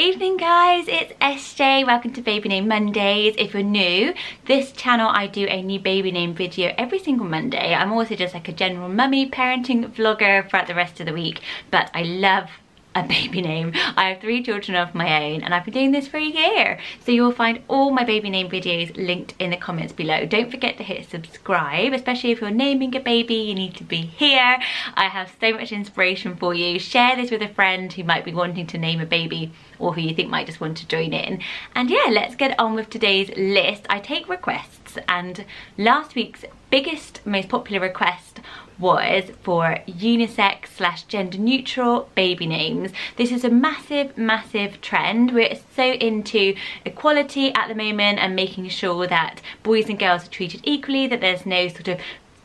Evening guys, it's SJ. Welcome to Baby Name Mondays. If you're new, this channel I do a new baby name video every single Monday. I'm also just like a general mummy parenting vlogger throughout the rest of the week, but I love a baby name. I have 3 children of my own and I've been doing this for a year. So you will find all my baby name videos linked in the comments below. Don't forget to hit subscribe, especially if you're naming a baby, you need to be here. I have so much inspiration for you. Share this with a friend who might be wanting to name a baby or who you think might just want to join in. And yeah, let's get on with today's list. I take requests and last week's biggest, most popular request was for unisex / gender neutral baby names. This is a massive trend. We're so into equality at the moment and making sure that boys and girls are treated equally, that there's no sort of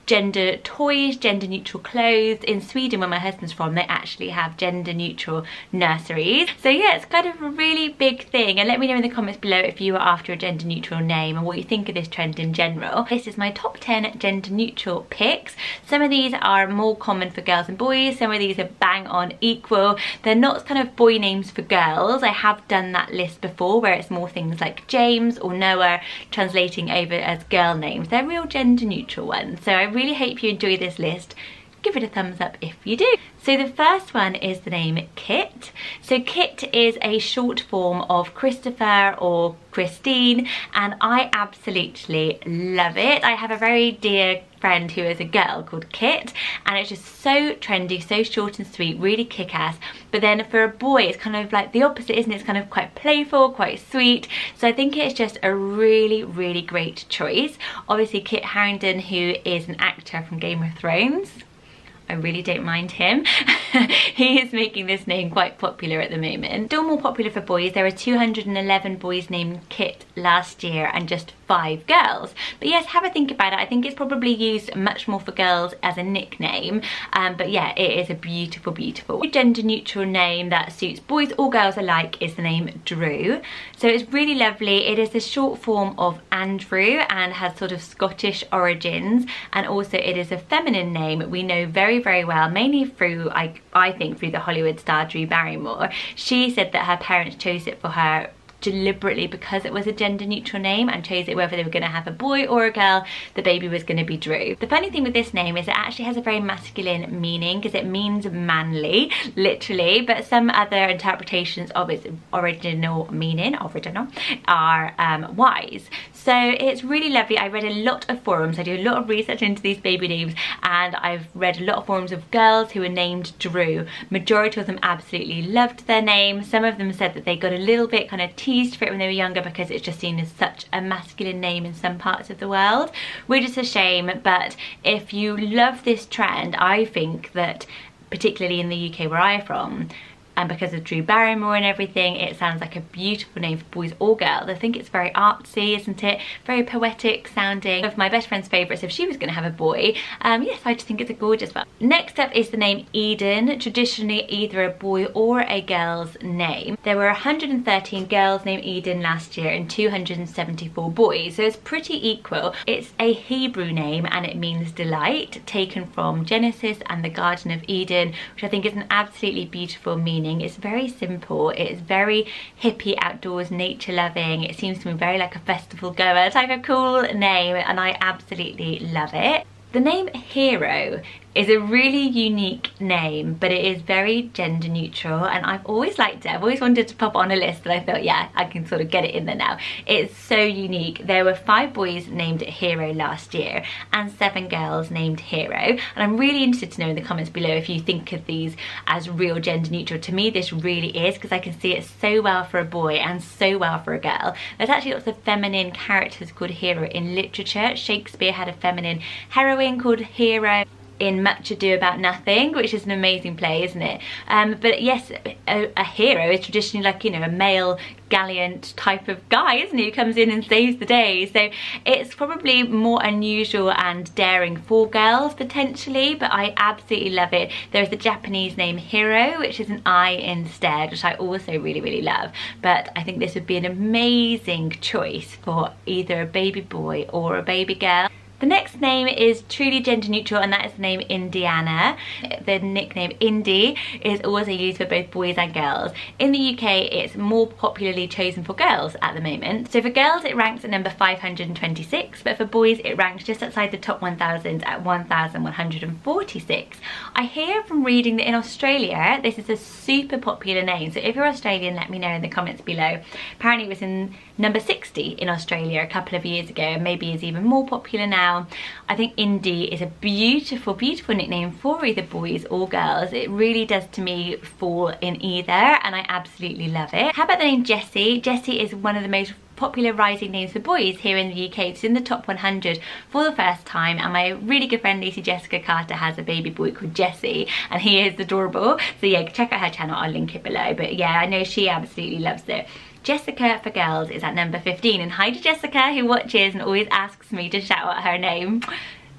gender toys, gender neutral clothes. In Sweden, where my husband's from, they actually have gender neutral nurseries. So yeah, it's kind of a really big thing, and let me know in the comments below if you are after a gender neutral name and what you think of this trend in general. This is my top 10 gender neutral picks. Some of these are more common for girls and boys, some of these are bang on equal. They're not kind of boy names for girls. I have done that list before where it's more things like James or Noah translating over as girl names. They're real gender neutral ones. So I really hope you enjoy this list. Give it a thumbs up if you do. So the first one is the name Kit. So Kit is a short form of Christopher or Christine, and I absolutely love it. I have a very dear friend who is a girl called Kit, and it's just so trendy, so short and sweet, really kick-ass. But then for a boy, it's kind of like the opposite, isn't it? It's kind of quite playful, quite sweet. So I think it's just a really great choice. Obviously Kit Harington, who is an actor from Game of Thrones, I really don't mind him. He is making this name quite popular at the moment. Still more popular for boys. There were 211 boys named Kit last year and just 5 girls. But yes, have a think about it. I think it's probably used much more for girls as a nickname. But yeah, it is a beautiful gender neutral name that suits boys or girls alike is the name Drew. So it's really lovely. It is the short form of Andrew and has sort of Scottish origins, and also it is a feminine name we know very well, mainly through I think through the Hollywood star Drew Barrymore. She said that her parents chose it for her deliberately because it was a gender neutral name and chose it whether they were going to have a boy or a girl. The baby was going to be Drew. The funny thing with this name is it actually has a very masculine meaning because it means manly, literally, but some other interpretations of its original meaning, are wise. So it's really lovely. I read a lot of forums. I do a lot of research into these baby names, and I've read a lot of forums of girls who were named Drew. Majority of them absolutely loved their name. Some of them said that they got a little bit kind of teased for it when they were younger because it's just seen as such a masculine name in some parts of the world, which is a shame. But if you love this trend, I think that particularly in the UK where I'm from, and because of Drew Barrymore and everything, it sounds like a beautiful name for boys or girls. I think it's very artsy, isn't it? Very poetic sounding. One of my best friend's favourites if she was going to have a boy. Yes, I just think it's a gorgeous one. Next up is the name Eden, traditionally either a boy or a girl's name. There were 113 girls named Eden last year and 274 boys, so it's pretty equal. It's a Hebrew name and it means delight, taken from Genesis and the Garden of Eden, which I think is an absolutely beautiful meaning. It's very simple, it's very hippie, outdoors, nature loving. It seems to me very like a festival goer type of cool name, and I absolutely love it. The name Hero is a really unique name, but it is very gender neutral, and I've always liked it. I've always wanted to pop on a list, but I thought, yeah, I can sort of get it in there now. It's so unique. There were 5 boys named Hero last year and 7 girls named Hero, and I'm really interested to know in the comments below if you think of these as real gender neutral. To me, this really is, because I can see it so well for a boy and so well for a girl. There's actually lots of feminine characters called Hero in literature. Shakespeare had a feminine heroine called Hero in Much Ado About Nothing, which is an amazing play, isn't it? But yes, a hero is traditionally like, you know, a male gallant type of guy, isn't he, who comes in and saves the day. So it's probably more unusual and daring for girls potentially, but I absolutely love it. There's the Japanese name Hiro, which is an I instead, which I also really love, but I think this would be an amazing choice for either a baby boy or a baby girl. The next name is truly gender neutral, and that is the name Indiana. The nickname Indy is also used for both boys and girls. In the UK, it's more popularly chosen for girls at the moment. So for girls, it ranks at number 526, but for boys, it ranks just outside the top 1,000 at 1,146. I hear from reading that in Australia, this is a super popular name. So if you're Australian, let me know in the comments below. Apparently it was in number 60 in Australia a couple of years ago, and maybe is even more popular now. I think Indy is a beautiful, beautiful nickname for either boys or girls. It really does to me fall in either, and I absolutely love it. How about the name Jessie? Jessie is one of the most popular rising names for boys here in the UK. It's in the top 100 for the first time, and my really good friend Lucy Jessica Carter has a baby boy called Jesse, and he is adorable. So yeah, check out her channel, I'll link it below. But yeah, I know she absolutely loves it. Jessica for girls is at number 15, and hi to Jessica who watches and always asks me to shout out her name.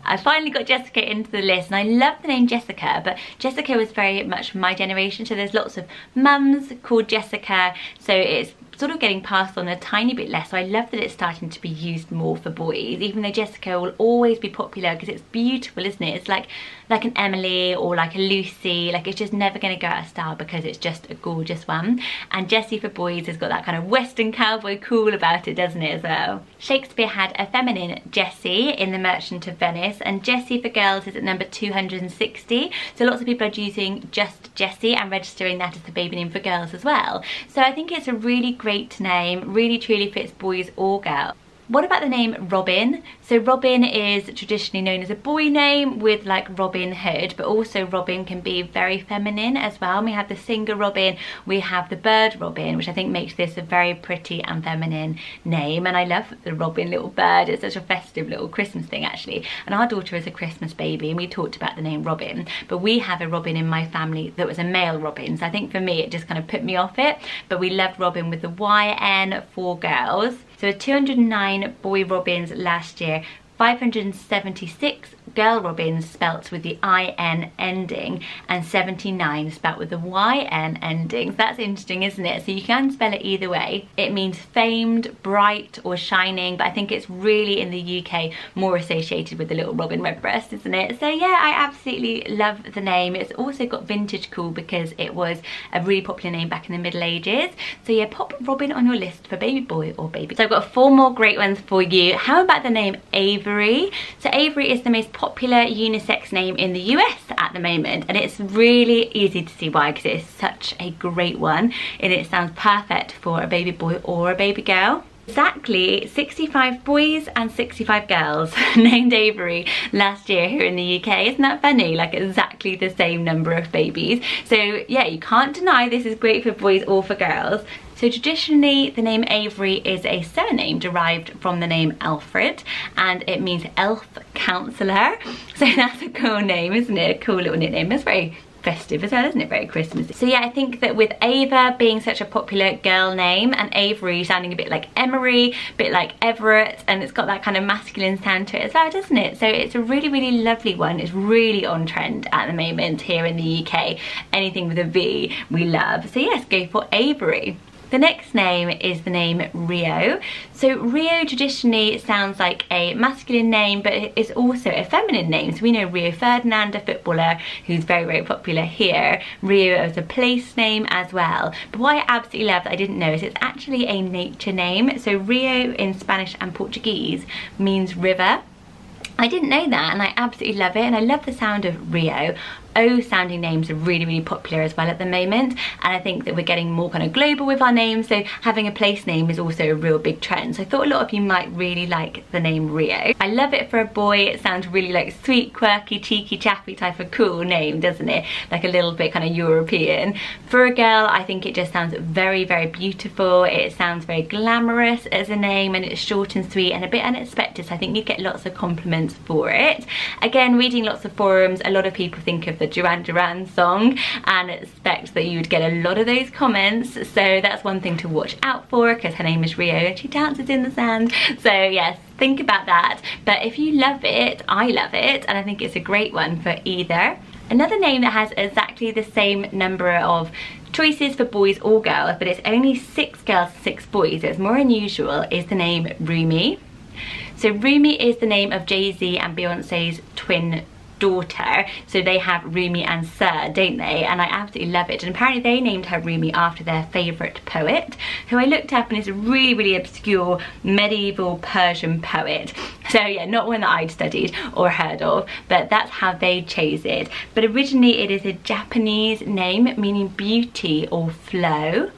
I finally got Jessica into the list, and I love the name Jessica, but Jessica was very much my generation, so there's lots of mums called Jessica, so it's sort of getting passed on a tiny bit less. So I love that it's starting to be used more for boys, even though Jessica will always be popular because it's beautiful, isn't it? It's like an Emily or like a Lucy, like it's just never going to go out of style because it's just a gorgeous one. And Jessie for boys has got that kind of western cowboy cool about it, doesn't it, as well? Shakespeare had a feminine Jessie in The Merchant of Venice, and Jessie for girls is at number 260. So lots of people are using just Jessie and registering that as the baby name for girls as well. So I think it's a really great name, really truly fits boys or girls. What about the name Robin? So Robin is traditionally known as a boy name with like Robin Hood, but also Robin can be very feminine as well. We have the singer Robin, we have the bird Robin, which I think makes this a very pretty and feminine name. And I love the Robin little bird. It's such a festive little Christmas thing actually. And our daughter is a Christmas baby, and we talked about the name Robin, but we have a Robin in my family that was a male Robin. So I think for me, it just kind of put me off it, but we loved Robin with the YN for girls. So 209 boy robins last year, 576 girl robins spelt with the IN ending, and 79 spelt with the YN ending. So that's interesting, isn't it? So you can spell it either way. It means famed, bright or shining, but I think it's really in the UK more associated with the little robin redbreast, isn't it? So yeah, I absolutely love the name. It's also got vintage cool because it was a really popular name back in the Middle Ages. So yeah, pop Robin on your list for baby boy or baby. So I've got 4 more great ones for you. How about the name Avery? So Avery is the most popular unisex name in the US at the moment, and it's really easy to see why, because it is such a great one and it sounds perfect for a baby boy or a baby girl. Exactly 65 boys and 65 girls named Avery last year here in the UK. Isn't that funny? Like exactly the same number of babies. So yeah, you can't deny this is great for boys or for girls. So traditionally, the name Avery is a surname derived from the name Alfred, and it means elf counselor. So that's a cool name, isn't it? A cool little nickname. It's very festive as well, isn't it? Very Christmassy. So yeah, I think that with Ava being such a popular girl name and Avery sounding a bit like Emery, a bit like Everett, and it's got that kind of masculine sound to it as well, doesn't it? So it's a really, really lovely one. It's really on trend at the moment here in the UK. Anything with a V we love. So yes, go for Avery. The next name is the name Rio. So Rio traditionally sounds like a masculine name, but it's also a feminine name. So we know Rio Ferdinand, a footballer who's very, very popular here. Rio as a place name as well. But what I absolutely love that I didn't know is it's actually a nature name. So Rio in Spanish and Portuguese means river. I didn't know that, and I absolutely love it, and I love the sound of Rio. O sounding names are really, really popular as well at the moment, and I think that we're getting more kind of global with our names, so having a place name is also a real big trend. So I thought a lot of you might really like the name Rio. I love it for a boy. It sounds really like sweet, quirky, cheeky, chappy type of cool name, doesn't it? Like a little bit kind of European. For a girl, I think it just sounds very, very beautiful. It sounds very glamorous as a name, and it's short and sweet and a bit unexpected, so I think you get lots of compliments for it. Again, reading lots of forums, a lot of people think of the Duran Duran song and expect that you would get a lot of those comments, so that's one thing to watch out for, because her name is Rio and she dances in the sand. So yes, think about that. But if you love it, I love it, and I think it's a great one for either. Another name that has exactly the same number of choices for boys or girls, but it's only 6 girls and 6 boys, so it's more unusual, is the name Rumi. So Rumi is the name of Jay-Z and Beyonce's twin daughter, so they have Rumi and Sir, don't they? And I absolutely love it. And apparently they named her Rumi after their favourite poet, who I looked up, and is a really obscure medieval Persian poet. So yeah, not one that I'd studied or heard of, but that's how they chose it. But originally it is a Japanese name meaning beauty or flow.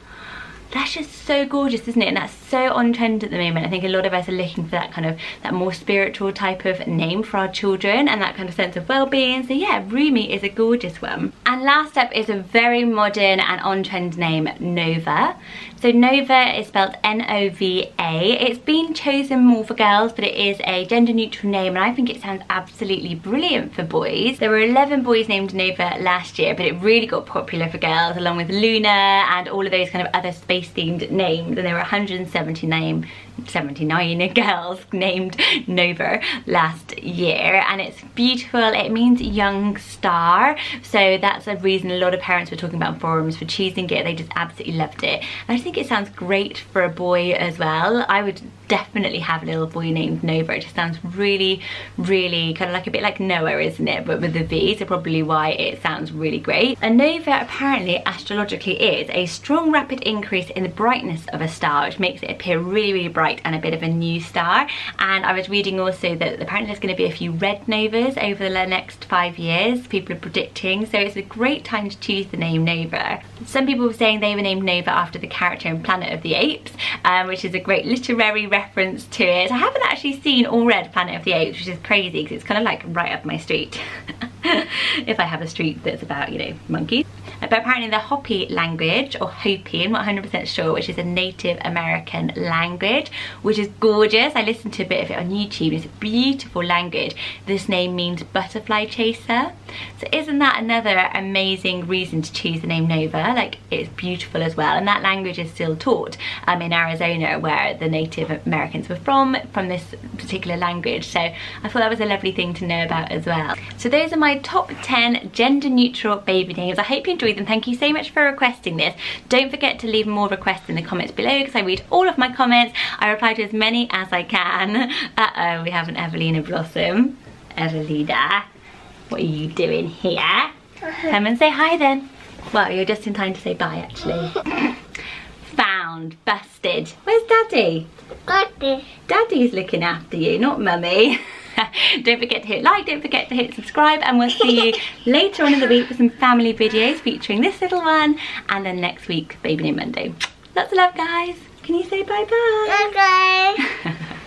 That's just so gorgeous, isn't it? And that's so on trend at the moment. I think a lot of us are looking for that kind of, that more spiritual type of name for our children, and that kind of sense of well-being. So yeah, Rumi is a gorgeous one. And last up is a very modern and on-trend name, Nova. So Nova is spelled N-O-V-A. It's been chosen more for girls, but it is a gender-neutral name, and I think it sounds absolutely brilliant for boys. There were 11 boys named Nova last year, but it really got popular for girls, along with Luna and all of those kind of other space-themed names. And there were 179 girls named Nova last year, and it's beautiful. It means young star, so that's a reason a lot of parents were talking about in forums for choosing it. They just absolutely loved it. And I think it sounds great for a boy as well. I would definitely have a little boy named Nova. It just sounds really kind of like a bit like Noah, isn't it, but with a V, so probably why it sounds really great. And Nova apparently astrologically is a strong rapid increase in the brightness of a star, which makes it appear really bright and a bit of a new star. And I was reading also that apparently there's going to be a few red novas over the next 5 years, people are predicting, so it's a great time to choose the name Nova. Some people were saying they were named Nova after the character in Planet of the Apes, which is a great literary reference to it. I haven't actually seen or read Planet of the Apes, which is crazy because it's kind of like right up my street. If I have a street that's about, you know, monkeys. But apparently the Hopi language, or Hopi, I'm not 100% sure, which is a Native American language, which is gorgeous. I listened to a bit of it on YouTube. It's a beautiful language. This name means butterfly chaser. So isn't that another amazing reason to choose the name Nova? Like, it's beautiful as well. And that language is still taught in Arizona, where the Native Americans were from this particular language. So I thought that was a lovely thing to know about as well. So those are my top 10 gender neutral baby names. I hope you enjoyed them. Thank you so much for requesting this. Don't forget to leave more requests in the comments below, because I read all of my comments. I reply to as many as I can. Uh-oh, we have an Evelina Blossom. Evelina, what are you doing here? Come and say hi then. Well, you're just in time to say bye, actually. Found, busted. Where's Daddy? Daddy. Daddy's looking after you, not Mummy. Don't forget to hit like, don't forget to hit subscribe, and we'll see you later on in the week with some family videos featuring this little one, and then next week, Baby Name Monday. Lots of love, guys. Can you say bye-bye? Bye-bye.